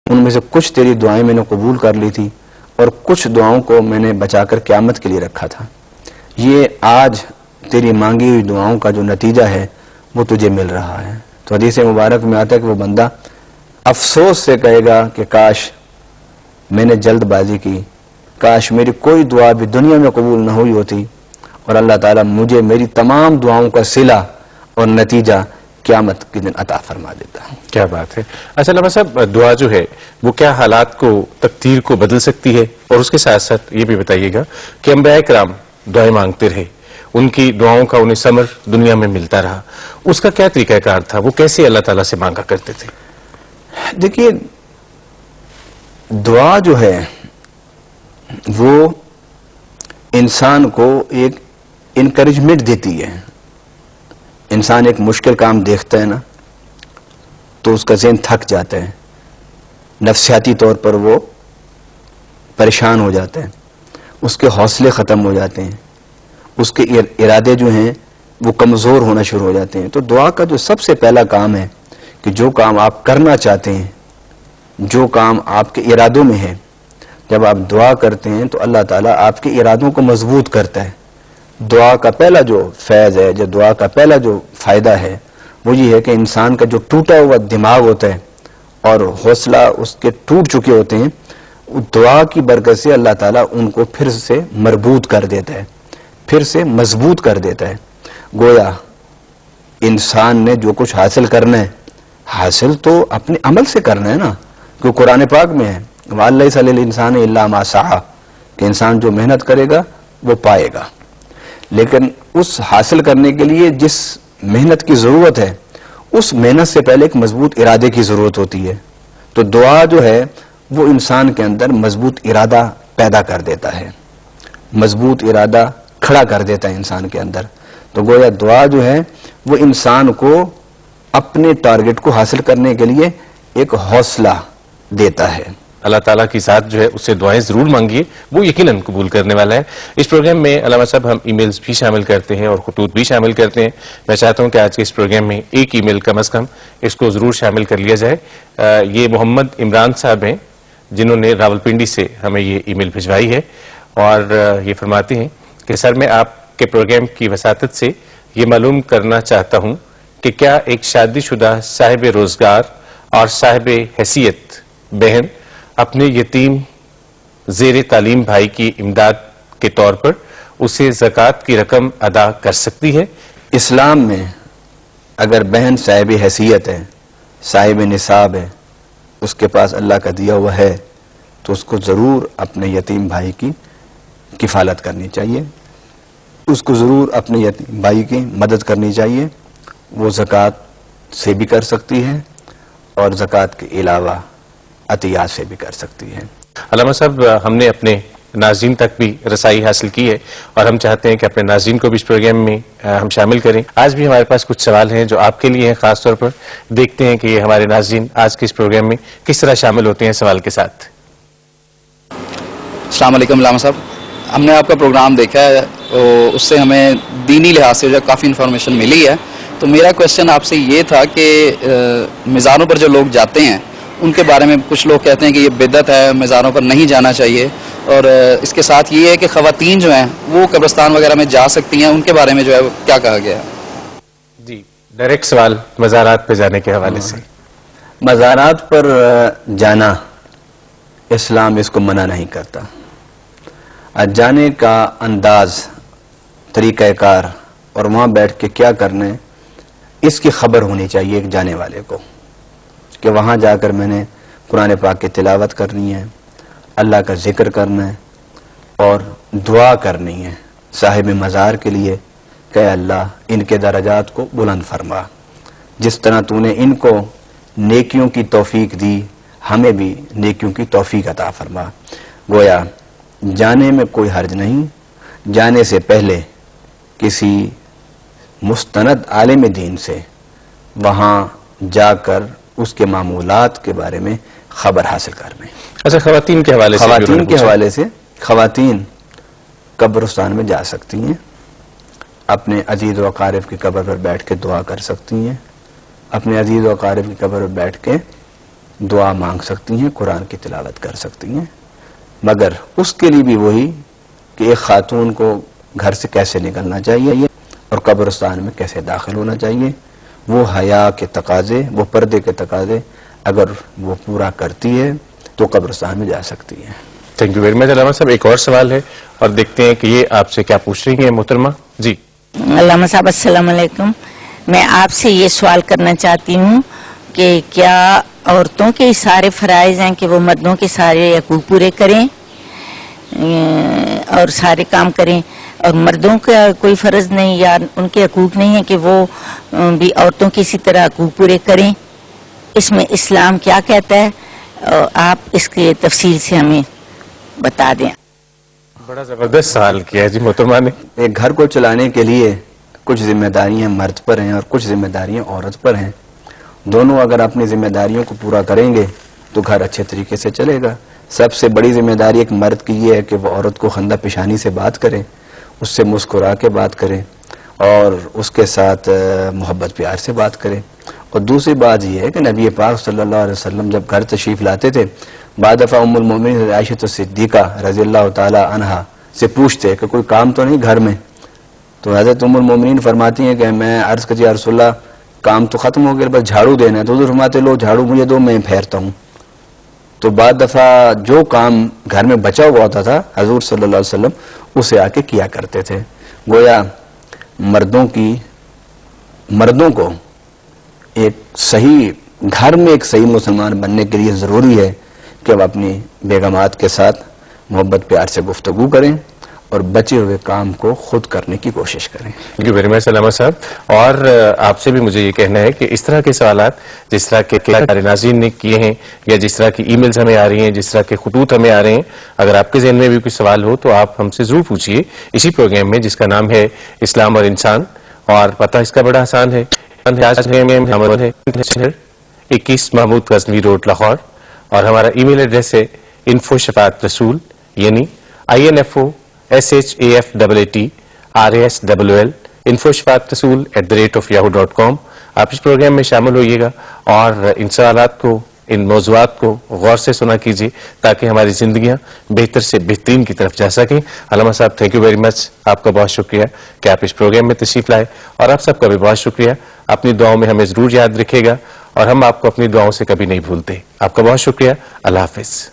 ان میں سے کچھ تیری دعائیں میں نے قبول کر لی تھی اور کچھ دعاؤں کو میں نے بچا کر قیامت کے لیے رکھا تھا. یہ آج تیری مانگی ہوئی دعاؤں کا جو نتیجہ ہے وہ تجھے مل رہا ہے. تو حدیث مبارک میں آتا ہے کہ وہ بندہ افسوس سے کہے گا کہ کاش میں نے جلد بازی کی، کاش میری کوئی دعا بھی دنیا میں قبول نہ ہوئی ہوتی اور اللہ تعالیٰ مجھے میری تمام دعاؤں کا صلہ اور نتیجہ قیامت کے دن عطا فرما دیتا ہے. کیا بات ہے. اچھا علامہ صاحب، دعا جو ہے وہ کیا حالات کو، تقدیر کو بدل سکتی ہے؟ اور اس کے ساتھ ساتھ یہ بھی بتائیے گا کہ انبیاء کرام دعائیں مانگتے رہے، ان کی دعاؤں کا انہیں ثمر دنیا میں ملتا رہا، اس کا کیا طریقہ کار تھا؟ وہ کیسے اللہ تعالیٰ سے مانگا کرتے تھے؟ دیکھیے، دعا جو ہے وہ انسان کو ایک انکریجمنٹ دیتی ہے. انسان ایک مشکل کام دیکھتا ہے نا تو اس کا ذہن تھک جاتا ہے، نفسیاتی طور پر وہ پریشان ہو جاتا ہے، اس کے حوصلے ختم ہو جاتے ہیں، اس کے ارادے جو ہیں وہ کمزور ہونا شروع ہو جاتے ہیں. تو دعا کا جو سب سے پہلا کام ہے کہ جو کام آپ کرنا چاہتے ہیں، جو کام آپ کے ارادوں میں ہے، جب آپ دعا کرتے ہیں تو اللہ تعالیٰ آپ کے ارادوں کو مضبوط کرتا ہے. دعا کا پہلا جو فیض ہے، جو دعا کا پہلا جو فائدہ ہے وہ یہ ہے کہ انسان کا جو ٹوٹا ہوا دماغ ہوتا ہے اور حوصلہ اس کے ٹوٹ چکے ہوتے ہیں، دعا کی برکت سے اللہ تعالیٰ ان کو پھر سے مربوط کر دیتا ہے، پھر سے مضبوط کر دیتا ہے. گویا انسان نے جو کچھ حاصل کرنا ہے، حاصل تو اپنے عمل سے کرنا ہے نا، کہ قرآن پاک میں ہے وَلَيْسَ لِلْإِنسَانِ إِلَّا مَا سَعَىٰ، کہ انسان جو محنت کرے گا وہ پائے گا. لیکن اس حاصل کرنے کے لیے جس محنت کی ضرورت ہے، اس محنت سے پہلے ایک مضبوط ارادے کی ضرورت ہوتی ہے. تو دعا جو ہے وہ انسان کے اندر مضبوط ارادہ پیدا کر دیتا ہے، مضبوط ارادہ کھڑا کر دیتا ہے انسان کے اندر. تو گویا دعا جو ہے وہ انسان کو اپنے ٹارگٹ کو حاصل کرنے کے لیے ایک حوصلہ دیتا ہے. اللہ تعالیٰ کی ذات جو ہے اس سے دعائیں ضرور مانگیے، وہ یقیناً قبول کرنے والا ہے. اس پروگرام میں علامہ صاحب ہم ای میلز بھی شامل کرتے ہیں اور خطوط بھی شامل کرتے ہیں. میں چاہتا ہوں کہ آج کے اس پروگرام میں ایک ای میل کم از کم اس کو ضرور شامل کر لیا جائے. یہ محمد عمران صاحب ہیں جنہوں نے راولپنڈی سے ہمیں یہ ای میل بھجوائی ہے اور یہ فرماتے ہیں کہ سر میں آپ کے پروگرام کی وساطت سے یہ معلوم کرنا چاہتا ہوں کہ کیا ایک شادی شدہ صاحب روزگار اور صاحب حیثیت بہن اپنے یتیم زیر تعلیم بھائی کی امداد کے طور پر اسے زکوٰۃ کی رقم ادا کر سکتی ہے؟ اسلام میں اگر بہن صاحب حیثیت ہے، صاحب نصاب ہے، اس کے پاس اللہ کا دیا ہوا ہے تو اس کو ضرور اپنے یتیم بھائی کی کفالت کرنی چاہیے، اس کو ضرور اپنے یتیم بھائی کی مدد کرنی چاہیے. وہ زکوٰۃ سے بھی کر سکتی ہے اور زکوٰۃ کے علاوہ عطیات سے بھی کر سکتی ہے. علامہ صاحب ہم نے اپنے ناظرین تک بھی رسائی حاصل کی ہے اور ہم چاہتے ہیں کہ اپنے ناظرین کو بھی اس پروگرام میں ہم شامل کریں. آج بھی ہمارے پاس کچھ سوال ہیں جو آپ کے لیے ہیں خاص طور پر. دیکھتے ہیں کہ یہ ہمارے ناظرین آج کے اس پروگرام میں کس طرح شامل ہوتے ہیں سوال کے ساتھ. السلام علیکم علامہ صاحب، ہم نے آپ کا پروگرام دیکھا ہے، اس سے ہمیں دینی لحاظ سے جو کافی انفارمیشن ملی ہے. تو میرا کوشچن آپ سے یہ تھا کہ مزاروں پر جو لوگ جاتے ہیں ان کے بارے میں کچھ لوگ کہتے ہیں کہ یہ بدعت ہے، مزاروں پر نہیں جانا چاہیے، اور اس کے ساتھ یہ ہے کہ خواتین جو ہیں وہ قبرستان وغیرہ میں جا سکتی ہیں، ان کے بارے میں جو ہے کیا کہا گیا ہے؟ جی ڈائریکٹ سوال مزارات پہ جانے کے حوالے سے. مزارات پر جانا اسلام اس کو منع نہیں کرتا. جانے کا انداز، طریقہ کار اور وہاں بیٹھ کے کیا کرنا ہے اس کی خبر ہونی چاہیے ایک جانے والے کو، کہ وہاں جا کر میں نے قرآن پاک کی تلاوت کرنی ہے، اللہ کا ذکر کرنا ہے اور دعا کرنی ہے صاحب مزار کے لیے کہ اللہ ان کے درجات کو بلند فرما، جس طرح تو نے ان کو نیکیوں کی توفیق دی ہمیں بھی نیکیوں کی توفیق عطا فرما. گویا جانے میں کوئی حرج نہیں. جانے سے پہلے کسی مستند عالم دین سے وہاں جا کر اس کے معمولات کے بارے میں خبر حاصل کرنے. اچھا خواتین کے حوالے سے، خواتین کے حوالے سے، خواتین قبرستان میں جا سکتی ہیں، اپنے عزیز و اقارب کی قبر پر بیٹھ کے دعا کر سکتی ہیں، اپنے عزیز و اقارب کی قبر پر بیٹھ کے دعا مانگ سکتی ہیں, قرآن کی تلاوت کر سکتی ہیں, مگر اس کے لیے بھی وہی کہ ایک خاتون کو گھر سے کیسے نکلنا چاہیے اور قبرستان میں کیسے داخل ہونا چاہیے, وہ حیا کے تقاضے, وہ پردے کے تقاضے اگر وہ پورا کرتی ہے تو قبرستان میں جا سکتی ہے. تھینک یو ویری مچ علامہ صاحب. ایک اور سوال ہے اور دیکھتے ہیں کہ یہ آپ سے کیا پوچھ رہی ہیں محترمہ. جی علامہ صاحب السلام علیکم. میں آپ سے یہ سوال کرنا چاہتی ہوں کہ کیا عورتوں کے سارے فرائض ہیں کہ وہ مردوں کے سارے حقوق پورے کریں اور سارے کام کریں, اور مردوں کا کوئی فرض نہیں یا ان کے حقوق نہیں ہے کہ وہ بھی عورتوں کی اسی طرح حقوق پورے کریں؟ اس میں اسلام کیا کہتا ہے؟ آپ اس کے تفصیل سے ہمیں بتا دیں. بڑا زبردست سوال کیا ہے جی محترمہ نے. ایک گھر کو چلانے کے لیے کچھ ذمہ داریاں مرد پر ہیں اور کچھ ذمہ داریاں عورت پر ہیں. دونوں اگر اپنی ذمہ داریوں کو پورا کریں گے تو گھر اچھے طریقے سے چلے گا. سب سے بڑی ذمہ داری ایک مرد کی یہ ہے کہ وہ عورت کو خندہ پیشانی سے بات کرے, اس سے مسکرا کے بات کرے اور اس کے ساتھ محبت پیار سے بات کرے. اور دوسری بات یہ ہے کہ نبی پاک صلی اللہ علیہ وسلم جب گھر تشریف لاتے تھے, بعد دفعہ ام المومنین عائشہ صدیقہ رضی اللہ تعالی عنہا سے پوچھتے کہ کوئی کام تو نہیں گھر میں, تو حضرت ام المومنین فرماتی ہیں کہ میں عرض کرتی یا رسول اللہ کام تو ختم ہو گیا, بس جھاڑو دینا ہے. تو حضور فرماتے لو جھاڑو مجھے دو, میں پھیرتا ہوں. تو بعد دفعہ جو کام گھر میں بچا ہوا ہوتا تھا حضور صلی اللہ علیہ وسلم اسے آ کے کیا کرتے تھے. گویا مردوں کو ایک صحیح گھر میں ایک صحیح مسلمان بننے کے لیے ضروری ہے کہ وہ اپنی بیگمات کے ساتھ محبت پیار سے گفتگو کریں اور بچے ہوئے کام کو خود کرنے کی کوشش کریں. تھینک یو ویری مچ علامہ صاحب. اور آپ سے بھی مجھے یہ کہنا ہے کہ اس طرح کے سوالات جس طرح کے ہمارے ناظرین نے کیے ہیں یا جس طرح کی ای میلز ہمیں آ رہی ہیں, جس طرح کے خطوط ہمیں آ رہے ہیں, اگر آپ کے ذہن میں بھی کوئی سوال ہو تو آپ ہم سے ضرور پوچھیے اسی پروگرام میں جس کا نام ہے اسلام اور انسان. اور پتہ اس کا بڑا آسان ہے, 21 محمود غزنوی روڈ لاہور, اور ہمارا ای میل ایڈریس ہے info@rasool یعنی INFO SHAFAAT RASOOL info@rasool@yahoo.com. آپ اس پروگرام میں شامل ہوئیے گا اور ان سوالات کو, ان موضوعات کو غور سے سنا کیجیے تاکہ ہماری زندگیاں بہتر سے بہترین کی طرف جا سکیں. علامہ صاحب تھینک یو ویری مچ. آپ کا بہت شکریہ کہ آپ اس پروگرام میں تشریف لائے, اور آپ سب کا بھی بہت شکریہ. اپنی دعاؤں میں ہمیں ضرور یاد رکھے گا اور ہم آپ کو اپنی دعاؤں سے کبھی نہیں بھولتے. آپ کا بہت شکریہ. اللہ حافظ.